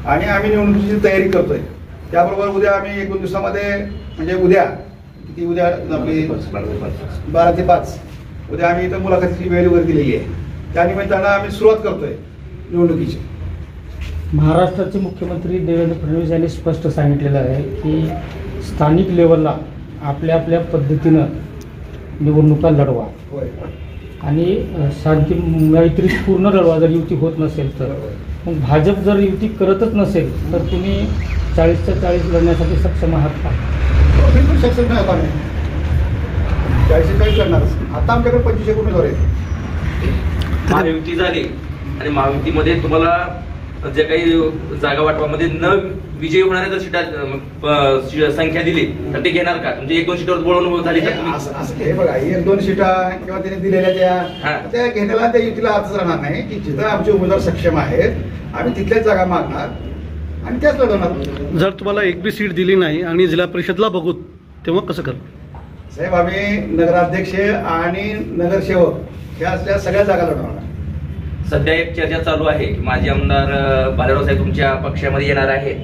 आणि आम्ही निवडणुकीची तयारी करतोय. त्याबरोबर उद्या आम्ही 1-2 दिवसामध्ये म्हणजे उद्या आपली 12 ते 5 उद्या आम्ही इथं मुलाखतीची वेळ वगैरे दिलेली आहे. त्यानिमित्तानं आम्ही सुरुवात करतोय निवडणुकीची. महाराष्ट्राचे मुख्यमंत्री देवेंद्र फडणवीस यांनी स्पष्ट सांगितलेलं आहे की स्थानिक लेवलला आपल्या आपल्या पद्धतीनं निवडणुका लढवा आणि शांती मैत्रीत पूर्ण लढवा. जर युती होत नसेल तर मग भाजप जर युती करतच नसेल तर तुम्ही 40च्या 40 लढण्यासाठी सक्षम आहात का? बिलकुल सक्षम नाही. आता 40च्या 40 लढणारच. आता आमच्याकडे 25 उमेदवार आहेत. महायुती झाली आणि महायुतीमध्ये तुम्हाला जे काही जागा वाटपामध्ये न विजयी होणाऱ्या जर सीटा संख्या दिली तर ते घेणार का? म्हणजे 1-2 सीटावर बोलवून झाली तर हे बघा 1-2 सीटा किंवा त्यांनी दिलेल्या त्या घेण्याला त्या युतीला अर्थच राहणार नाही की जिथं आमचे उमेदवार सक्षम आहेत आम्ही तिथल्याच जागा मागणार आणि त्याच लढवणार. जर तुम्हाला एक बी सीट दिली नाही आणि जिल्हा परिषदला बघू तेव्हा कसं कर साहेब? आम्ही नगराध्यक्ष आणि नगरसेवक ह्या असल्या सगळ्या जागा लढवणार. सध्या एक चर्चा चालू आहे की माजी आमदार भालेराव साहेब तुमच्या पक्षामध्ये येणार आहे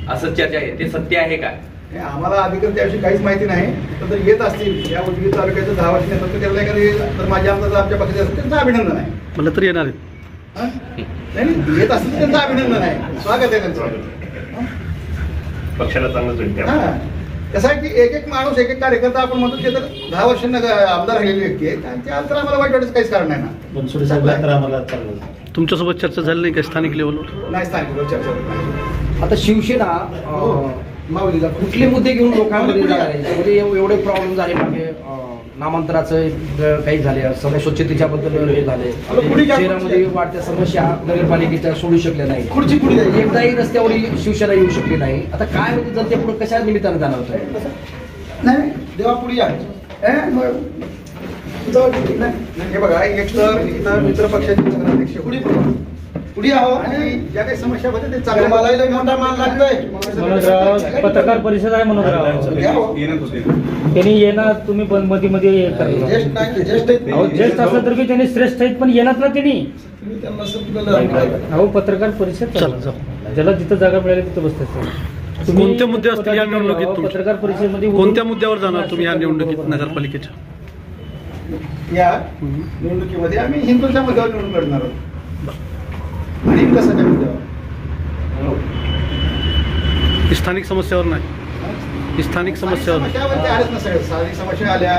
असं चर्चा आहे. ते सत्य आहे का? आम्हाला अधिकृत त्याविषयी काहीच माहिती नाही. तर येत असतील या उदगीर तालुक्याचं 10 वर्ष नेतृत्व केलं एखादी तर माझे आमदार आमच्या पक्षाचे असतील त्यांचं अभिनंदन आहे. मला तर येणार नाही येत असतील त्यांचं अभिनंदन आहे. स्वागत आहे त्यांचं. पक्षाला चांगलं कसं आहे की एक माणूस एक कार्यकर्ता आपण म्हणतो ते तर 10 वर्ष आमदार राहिलेली व्यक्ती आहे आणि त्यानंतर आम्हाला वाईट वाटायचं काहीच कारण नाही ना. तुमच्यासोबत चर्चा झाली नाही का स्थानिक लेवलवर? नाही, स्थानिक लेवलवर चर्चा होत नाही. आता शिवसेना माऊलीला कुठले मुद्दे घेऊन लोकांमध्ये जाणार आहे? त्यामध्ये एवढे प्रॉब्लेम झाले म्हणजे नामांतराचं काही झाले, सगळ्या स्वच्छतेच्या बद्दल हे झाले, शहरामध्ये वाढत्या समस्या नगरपालिकेच्या सोडू शकल्या नाही, एकदाही रस्त्यावर शिवसेना येऊ शकली नाही. आता काय म्हणजे जनतेपुढे कशा निमित्तानं जाणार होतं? नाही देवा पुढे या हे बघा एक तर इथं मित्र पक्षाचे नगराध्यक्ष पुढे आहो आणि ज्या काही समस्या होत्या ते चांगल्या मालायला मोठा मान लागतोय. पत्रकार परिषद आहे मनोहरराव त्यांनी येणार. तुम्ही मध्ये ज्येष्ठ असलं तर की त्यांनी श्रेष्ठ आहेत पण येणार ना त्यांनी. अहो पत्रकार परिषद ज्याला जिथं जागा मिळाली तिथं बसतात. तुम्ही कोणत्या मुद्दे असतील या निवडणुकीत? पत्रकार परिषदेमध्ये कोणत्या मुद्द्यावर जाणार तुम्ही या निवडणुकीत नगरपालिकेच्या? या निवडणुकीमध्ये आम्ही हिंदूंच्या मुद्द्यावर निवडून लढणार आहोत आणि विकासाच्या मुद्द्यावर. स्थानिक समस्यावर नाही. स्थानिक समस्यावर आल्याच नसेल. स्थानिक समस्या आल्या,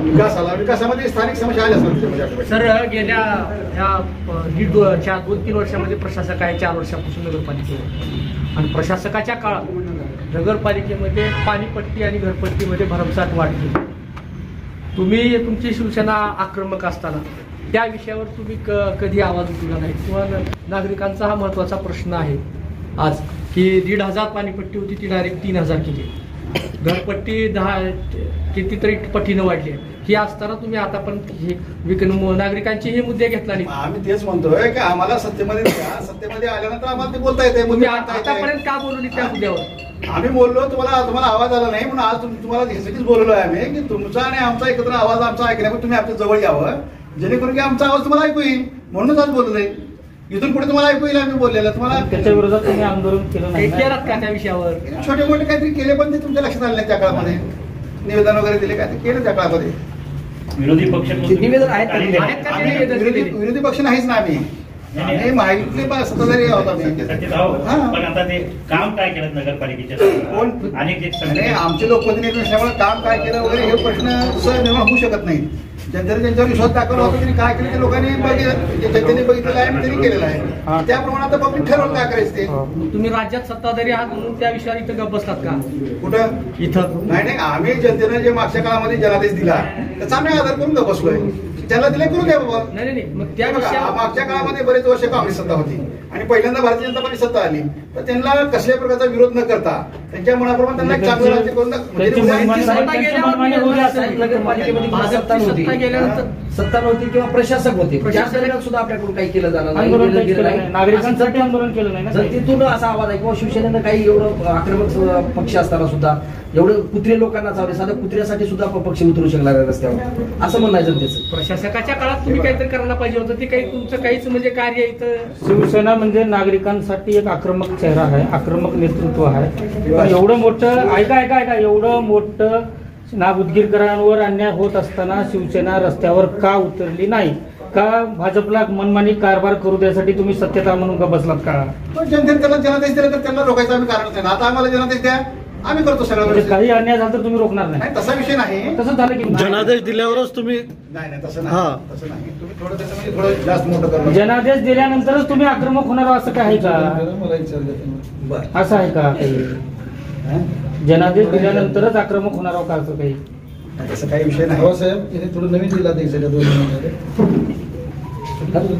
विकास आला, विकासामध्ये स्थानिक समस्या आल्याच नसतील. सर गेल्या ह्या 2-3 वर्षामध्ये प्रशासक आहे 4 वर्षापासून नगरपालिकेवर आणि प्रशासकाच्या काळात नगरपालिकेमध्ये पाणीपट्टी आणि घरपट्टीमध्ये भरमसाठ वाढ केली. तुम्ही तुमची शिवसेना आक्रमक असताना त्या विषयावर तुम्ही कधी आवाज उठवला नाही किंवा नागरिकांचा हा महत्त्वाचा प्रश्न आहे आज की 1,500 पाणीपट्टी होती ती डायरेक्ट 3,000 केली, घरपट्टी 10 कितीतरी पटीनं वाढली आहे. ही असताना तुम्ही आतापर्यंत नागरिकांचे हे मुद्दे घेतला नाही. आम्ही तेच म्हणतोय की आम्हाला सत्तेमध्ये आल्यानंतर आम्हाला ते बोलता येते. तुम्ही आतापर्यंत का बोलवली त्या मुद्द्यावर? आम्ही बोललो तुम्हाला आवाज आला नाही म्हणून आज तुम्हाला ह्यासाठीच बोललो आहे आम्ही की तुमचा आणि आमचा एकत्र आवाज आमचा ऐकण्यावर तुम्ही आमच्या जवळ यावं जेणेकरून की आमचा आवाज तुम्हाला ऐकू येईल. म्हणूनच आज बोलत आहे. इथून पुढे तुम्हाला ऐकू येईल आम्ही बोललेलं. तुम्हाला त्याच्या विरोधात तुम्ही आंदोलन केलं नाही का त्या विषयावर? छोटे मोठे काहीतरी केले पण ते तुमच्या लक्षात आले नाही. त्या काळामध्ये निवेदन वगैरे दिले काय ते केलं त्या काळामध्ये. विरोधी पक्ष निवेदन आहेत विरोधी पक्ष नाहीच ना आम्ही महायुतीतले सत्ताधारी आहोत आम्ही. पण आता ते काम काय केलं नगरपालिकेच्या आणि आमचे लोकप्रतिनिधी असल्यामुळे काम काय केलं वगैरे हे प्रश्न निर्माण होऊ शकत नाही. ज्यांच्यावर विश्वास दाखवला होता त्यांनी काय केलं ते लोकांनी जनतेने बघितलेलं आहे आणि त्यांनी केलेलं आहे. त्याप्रमाणे आता पब्लिक ठरवून काय करायचं ते. तुम्ही राज्यात सत्ताधारी आहात म्हणून त्या विषयावर इथं गप्प बसतात का? कुठं इथं नाही. आम्ही जनतेने जे मागच्या काळामध्ये जनादेश दिला त्याचा आम्ही आधार करून गप्प बसलोय. त्याला दिले करू द्या बाबा. नाही मग त्या मागच्या काळामध्ये बरेच वर्ष काँग्रेस सत्ता होती आणि पहिल्यांदा भारतीय जनता पार्टी सत्ता आली तर त्यांना कसल्याही प्रकारचा विरोध न करता त्यांच्या मनाप्रमाणे त्यांना एक चांगलं राज्य करून सत्ता नव्हती किंवा प्रशासक होते प्रशासनात सुद्धा आपल्याकडून काही केलं जाणार नाही. नागरिकांसाठी आंदोलन केलं नाही. जनतेतून असा आवाज आहे किंवा शिवसेनेनं काही एवढं आक्रमक पक्ष असताना सुद्धा एवढं कुत्रे लोकांना चावले साध्या कुत्र्यासाठी सुद्धा पक्ष उतरू शकला रस्त्यावर असं म्हणणं आहे जनतेचं. प्रशासकाच्या काळात तुम्ही काहीतरी करायला पाहिजे होतं, ते काही तुमचं काहीच म्हणजे कार्य इथं. शिवसेना म्हणजे नागरिकांसाठी एक आक्रमक चेहरा आहे, आक्रमक नेतृत्व आहे. पण एवढं मोठं ऐका एवढं मोठं उदगीरकरांवर अन्याय होत असताना शिवसेना रस्त्यावर का उतरली नाही? का भाजपला मनमानी कारभार करू द्यासाठी तुम्ही सत्यता म्हणून का बसलात का? जनतेने त्याला जनादेश दिला तर त्यांना रोखायचं आम्ही कारणच आहे ना. आता आम्हाला जनादेश द्या, आम्ही करतो म्हणजे सगळं. काही अन्याय झाला तर तुम्ही रोखणार नाही, नाही तसा विषय नाही. तसं झालं की जनादेश दिल्यावरच तुम्ही नाही तसं हा. नाही, तसं नाही. तुम्ही थोडं त्याचं म्हणजे थोडं जास्त मोठं करा. जनादेश दिल्यानंतरच तुम्ही आक्रमक होणार असं काय आहे का? मला विचारलं बरं. असं आहे का काही? जनादेश दिल्यानंतरच आक्रमक होणार का असं काही? तसं काही विषय नाही. साहेब इथे थोडं नवीन जिल्हाध्यक्ष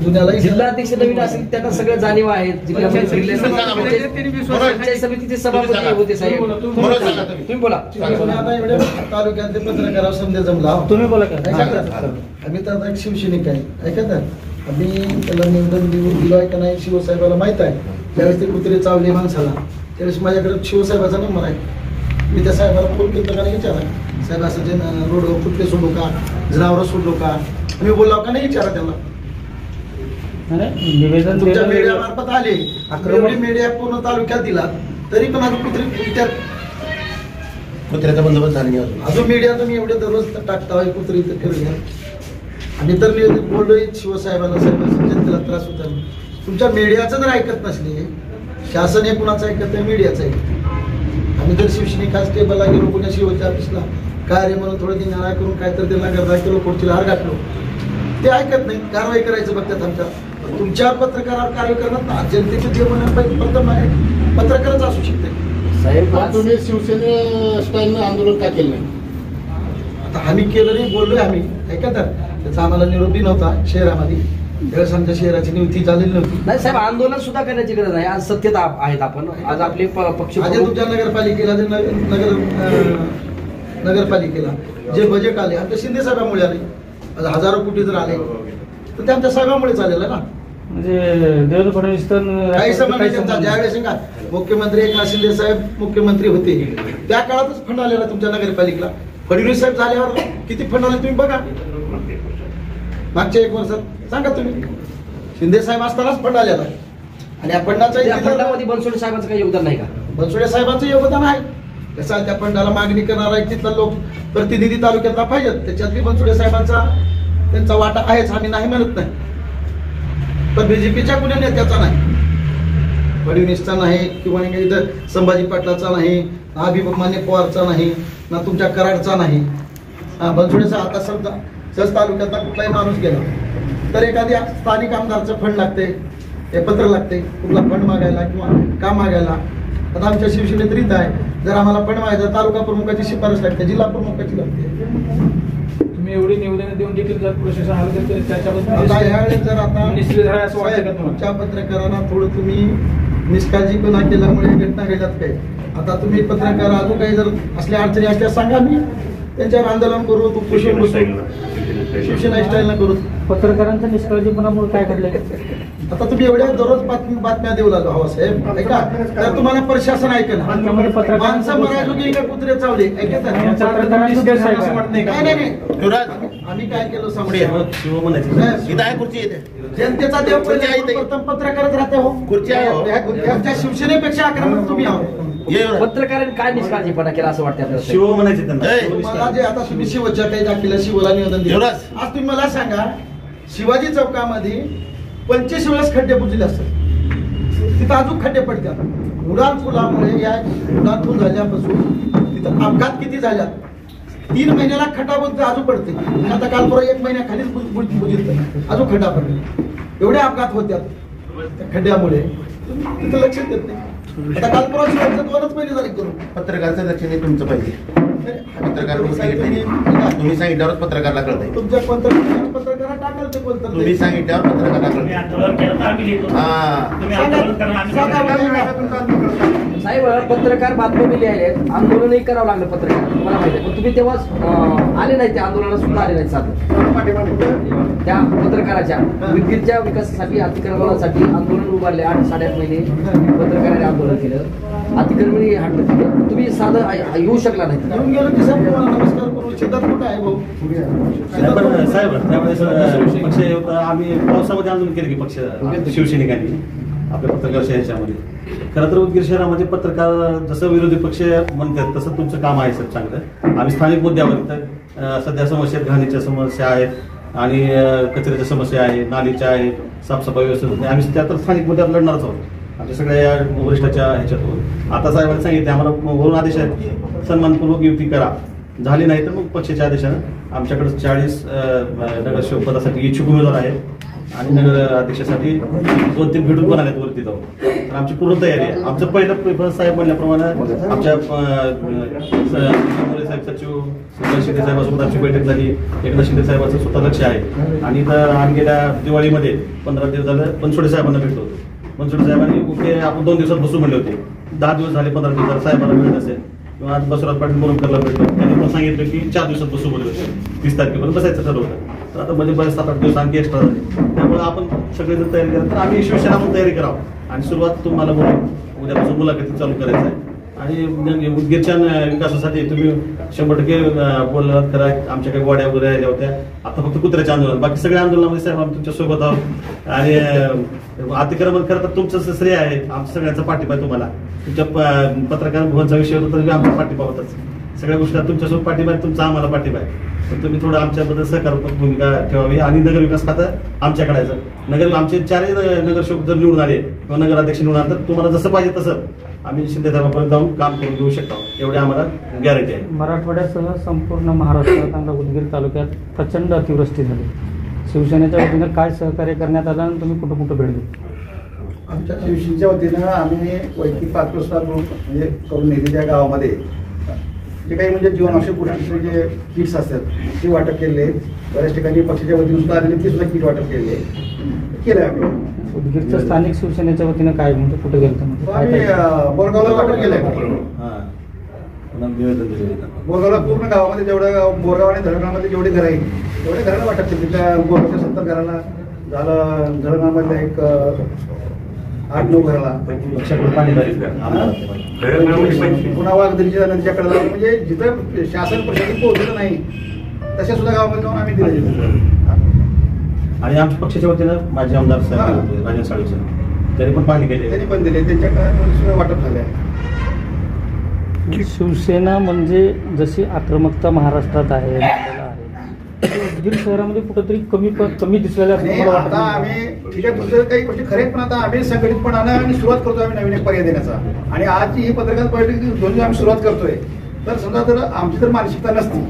जुन्याला जिल्हाध्यक्ष नवीन असेल त्यांना सगळं जाणीव आहेत. जिल्ह्यामध्ये फिरले, पंचायत समितीचे सभापती होते साहेब. तुम्ही बोला. आता एवढ्या तालुक्यात पत्रकारावर समजा जमला. तुम्ही बोला का? आम्ही तर आता एक शिवसैनिक आहे, ऐका तर आम्ही त्याला निवडून दिलो आहे का नाही शिवसाहेबाला माहित आहे. ज्यावेळेस ते कुत्रे चावले माणसाला त्यावेळेस माझ्याकडे शिवसाहेबाचा नंबर आहे. मी त्या साहेबाला फोन केला का नाही विचारा, साहेब असं जे रोडवर कुत्रे सोडू का, जनावर सोडलो का, मी बोललो का नाही विचारा त्यांना. निवेदन तुमच्या मीडियामार्फत आले, एवढी मीडिया पूर्ण तालुक्यात दिला तरी पण अजून कुत्र्याचा बंदोबस्त झाला नाही. अजून मीडिया तुम्ही एवढे दररोज टाकता कुत्रे इथे फिरल्या. आम्ही तर बोललोय शिवसाहेबांना, साहेब जनतेला त्रास होता. तुमच्या मीडियाचं जर ऐकत नसले, शासन हे कुणाचं ऐकत नाही, मीडियाचं ऐकत. आम्ही जर शिवसैनिक आज टेबलला गेलो पुण्या शिवच्या ऑफिसला कार्य म्हणून थोडं निर्णय करून काहीतरी त्यांना गर्दा केलो, खुर्चीला हार घातलो, ते ऐकत नाही, कारवाई करायचं बघतात. आमच्या तुमच्या पत्रकारावर कार्य करणार जनतेचे जे म्हणणं पत्रकारच असू शकते. साहेब तुम्ही शिवसेने स्टाईलनं आंदोलन का केलं नाही? आता आम्ही केलं नाही, बोललोय आम्ही, ऐका तर त्याचा आम्हाला निरोप नव्हता शहरामध्ये. त्यावेळेस आमच्या शहराची नियुक्ती झालेली नव्हती. नाही साहेब, आंदोलन सुद्धा करण्याची गरज आहे. आज सत्यता आहेत आपण. आज आपले पक्ष आज तुमच्या नगरपालिकेला नगरपालिकेला जे बजेट आले आमच्या शिंदे साहेबांमुळे आले. आज हजारो कोटी जर आले तर ते आमच्या साहेबांमुळे आलेलं ना. म्हणजे देवेंद्र फडणवीस काही समय ज्यावेळेस का मुख्यमंत्री एकनाथ शिंदे साहेब मुख्यमंत्री होते त्या काळातच फंड आलेला तुमच्या नगरपालिकेला. फडणवीस साहेब झाल्यावर किती फंड आले तुम्ही बघा, मागच्या 1 वर्षात सांगा तुम्ही. शिंदे साहेब असतानाच फंड आलेला आणि या फंडामध्ये बनसोडे साहेबांचं काही योगदान नाही का? बनसोडे साहेबांचं योगदान आहे. कसं आहे, त्या फंडाला मागणी करणारा एक तिथला लोक प्रतिनिधी तालुक्यातला पाहिजेत, त्याच्यात बी बनसोडे साहेबांचा त्यांचा वाटा आहेच, आम्ही नाही म्हणत नाही. पण बीजेपीच्या कुण्या नेत्याचा नाही, फडणवीसचा नाही, किंवा इथं संभाजी पाटलाचा नाही, ना अभिमान्य पवारचा नाही, ना तुमच्या कराडचा नाही. बनसोडेचा आता समजा जस तालुक्यातला कुठलाही माणूस गेला तर एखाद्या स्थानिक आमदारचं फंड लागते, हे पत्र लागते कुठला फंड मागायला किंवा काम मागायला. आता आमच्या शिवसेनेत रीत आहे, जर आम्हाला फंड मागायचा तालुका प्रमुखाची शिफारस लागते, जिल्हा प्रमुखाची लागते. तुम्ही एवढी निवेदन देऊन देखील जर प्रशासन आलं तर त्याच्याबद्दल आता ह्यावेळेस जर आता निश्चित झालं असं वाटतं का तुम्हाला? तुमच्या पत्रकारांना थोडं तुम्ही निष्काळजीपणा केल्यामुळे घटना घडल्यात काय. आता तुम्ही पत्रकार अजून काही जर असल्या अडचणी असल्या सांगा, मी त्यांच्यावर आंदोलन करू, तू कुशल शिवसेना स्टाईलनं करू. पत्रकारांच्या निष्काळजीपणामुळे काय घडलंय? आता तुम्ही एवढ्या दररोज बातम्या देऊ लागलो हवा साहेब, ऐका तर तुम्हाला प्रशासन ऐकलं. माणसं मराठी का कुत्रे चावले ऐकत आम्ही काय केलं सांगू, जनतेचा देव प्रथम पत्रकारच राहते हो. खुर्च्या शिवसेनेपेक्षा आक्रमक तुम्ही आहोत. पत्रकारांनी काय निष्काळजीपणा केला असं वाटतं आपल्याला? शिव म्हणायचे मला जे आता तुम्ही शिवच्या काही दाखिला शिवला निवेदन दिलं, आज तुम्ही मला सांगा शिवाजी चौकामध्ये 25 वेळेस खड्डे बुजले असतात, तिथं अजून खड्डे पडतात. उडान पुलामुळे या उडान पूल झाल्यापासून तिथं अपघात किती झाल्या, 3 महिन्याला खड्डा बुजते अजून पडते. आता काल परवा 1 महिन्याखालीच बुजित अजून खड्डा पडले. एवढे अपघात होत्यात त्या खड्ड्यामुळे, तिथं लक्ष देत नाही. आता काल परवा 2च महिने झाले करून. पत्रकारचं लक्ष नाही तुमचं पाहिजे. पत्रकार तुम्ही सांगितल्यावर पत्रकारला कळतंय. तुमच्या पत्रकारात टाकाल ते बोलतात, तुम्ही सांगितल्यावर पत्रकारला कळतंय. साहेब पत्रकार बातमी लिहायले, आंदोलनही करावं लागलं पत्रकार, मला माहिती आहे. पण तुम्ही तेव्हा आले नाही, त्या आंदोलनाला सुद्धा आले नाहीत. साधं त्या पत्रकाराच्या विद्युतच्या विकासासाठी अतिक्रमणासाठी आंदोलन उभारले 8-8.5 महिने पत्रकारांनी आंदोलन केलं, अतिक्रमणी हाणलं केलं, तुम्ही साधं येऊ शकला नाही. येऊन गेलो की साहेब तुम्हाला नमस्कार करून शेतात कुठं आहे भाऊ? पण साहेब त्यावेळेस पक्ष आम्ही पावसामध्ये आंदोलन केलं की पक्ष शिवसैनिकांनी आपल्या पत्रकार ह्याच्यामध्ये. खरं तर उदगीर शहरामध्ये पत्रकार जसं विरोधी पक्ष म्हणतात तसं तुमचं काम आहे सर चांगलं. आम्ही स्थानिक मुद्द्यावर तर सध्या समस्या घाणीच्या समस्या आहेत आणि कचऱ्याच्या समस्या आहे, नालीच्या आहेत, साफसफाई व्यवस्थित आम्ही त्या तर स्थानिक मुद्द्यावर लढणारच आहोत आमच्या सगळ्या या वरिष्ठाच्या ह्याच्यातून. आता साहेबांनी सांगितले आम्हाला वरून आदेश आहेत की सन्मानपूर्वक युती करा, झाली नाही तर मग पक्षाच्या आदेशानं आमच्याकडे 40 नगरसेवक पदासाठी इच्छुक उमेदवार आहेत आणि नगर अध्यक्षासाठी 2-3 भेटून पण आल्यात वरती जाऊन. तर आमची पूर्ण तयारी आहे. आमचं पहिलं प्रेफरन्स साहेब म्हणल्याप्रमाणे आमच्या साहेब सचिव शिंदे साहेबांसोबत आमची बैठक झाली. एकनाथ शिंदे साहेबांचं स्वतः लक्ष आहे आणि तर आम्ही गेल्या दिवाळीमध्ये 15 दिवस झालं बनसोडे साहेबांना भेटलो होतो. बनसोडे साहेबांनी ओके आपण 2 दिवसात बसू म्हणले होते. 10 दिवस झाले, 15 दिवसात साहेबांना भेट असेल किंवा आज बसवराज पाटील मुरुमकरला भेटलो. त्यांनी पण सांगितलं की 4 दिवसात बसू म्हणले होते, 30 तारखेपर्यंत बसायचं ठरवलं. तर आता मध्ये बरेच 7-8 दिवस आणखी एक्स्ट्रा झाले. त्यामुळे आपण सगळेजण तयारी करा. तर आम्ही शिवसेना पण तयारी करावं आणि सुरुवात तुम्हाला बोलून उद्यापासून मुलाखती चालू करायचं आहे. आणि उदगीरच्या विकासासाठी तुम्ही 100% बोललात. करा आमच्या काही वाड्या वगैरे राहिल्या होत्या. आता फक्त कुत्र्याच्या आंदोलन, बाकी सगळ्या आंदोलनामध्ये साहेब आम्ही तुमच्या सोबत आहोत. आणि अतिक्रमण खरं तर तुमचं श्रेय आहे, आमच्या सगळ्यांचा पाठिंबा आहे तुम्हाला. तुमच्या पत्रकार भवनचा विषय होता तर आमचा पाठिंबा होताच. सगळ्या गोष्टी तुमच्यासोबत पाठिंबा आहे, तुमचा आम्हाला पाठिंबा आहे. तर तुम्ही थोडं आमच्याबद्दल सकारात्मक भूमिका ठेवावी आणि नगर विकास खातं आमच्याकडे आहे. नगर आमचे 4 नगरसेवक जर निवडून आले किंवा नगराध्यक्ष निवडून आले तर तुम्हाला जसं पाहिजे तसं आम्ही शिंदे साहेबांपर्यंत जाऊन काम करून देऊ शकतो, एवढी आम्हाला गॅरंटी आहे. मराठवाड्यासह संपूर्ण महाराष्ट्रात आणि उदगीर तालुक्यात प्रचंड अतिवृष्टी झाली. शिवसेनेच्या वतीनं काय सहकार्य करण्यात आलं आणि तुम्ही कुठं कुठं भेट दिली? आमच्या शिवसेनेच्या वतीनं आम्ही वैयक्तिक पातळीवर म्हणजे करून नेते त्या गावामध्ये जे काही म्हणजे जीवनावश्यक गोष्टीचे जे किट्स असतात ते वाटप केलेले. बऱ्याच ठिकाणी पक्षाच्या वतीनं सुद्धा आलेले ते सुद्धा किट वाटप केलेले केलं आम्ही. उदगीरच्या स्थानिक शिवसेनेच्या वतीनं काय म्हणजे कुठे गेलं? आम्ही बोरगावला वाटप केलंय. बोरगावला पूर्ण गावामध्ये जेवढं बोरगाव आणि धरणगावमध्ये जेवढे घर आहेत तेवढे घराला वाटप केले. त्या बोरगावच्या 70 घराला झालं, धरणगावमधल्या एक 8-9 घराला पुन्हा वाघदरीच्या नदीच्याकडे जाऊन म्हणजे जिथं शासन प्रशासन पोहोचलं नाही तशा सुद्धा गावामध्ये जाऊन आम्ही दिले. आणि आमच्या पक्षाच्या वतीनं माझे आमदार साहेब राजन साळवे त्यांनी पण पाणी केले, त्यांनी पण दिले. त्यांच्या काळामध्ये सुद्धा वाटप झाले आहे. शिवसेना म्हणजे जशी आक्रमकता महाराष्ट्रात आहे, उदगीर शहरामध्ये कुठेतरी कमी दिसलेल्या आता आम्ही ठीक आहे तुमचं काही गोष्टी खरे, पण आता आम्ही संघटितपणानं आणि सुरुवात करतोय आम्ही नवीन एक पर्याय देण्याचा. आणि आजची ही पत्रकार बैठक दोन्ही आम्ही सुरुवात करतोय. तर समजा जर आमची जर मानसिकता नसती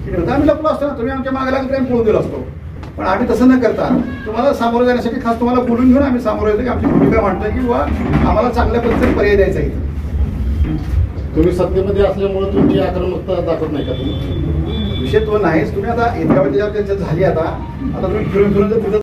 तर आम्ही लपलो असतो ना, तुम्ही आमच्या मागे लागले आम्ही पळून दिलो असतो. पण आम्ही तसं न करता तुम्हाला सामोरं जाण्यासाठी खास तुम्हाला बोलून घेऊन आम्ही सामोरं येतो की आमची भूमिका मांडतोय की बुवा आम्हाला चांगल्या पद्धतीने पर्याय द्यायचा आहे. तुम्ही सत्तेमध्ये असल्यामुळे तुमची आक्रमकता दाखवत नाही का तुम्ही? विषय तो नाहीच. तुम्ही आता एका त्याच्यावर झाली आता तुम्ही फिरून जर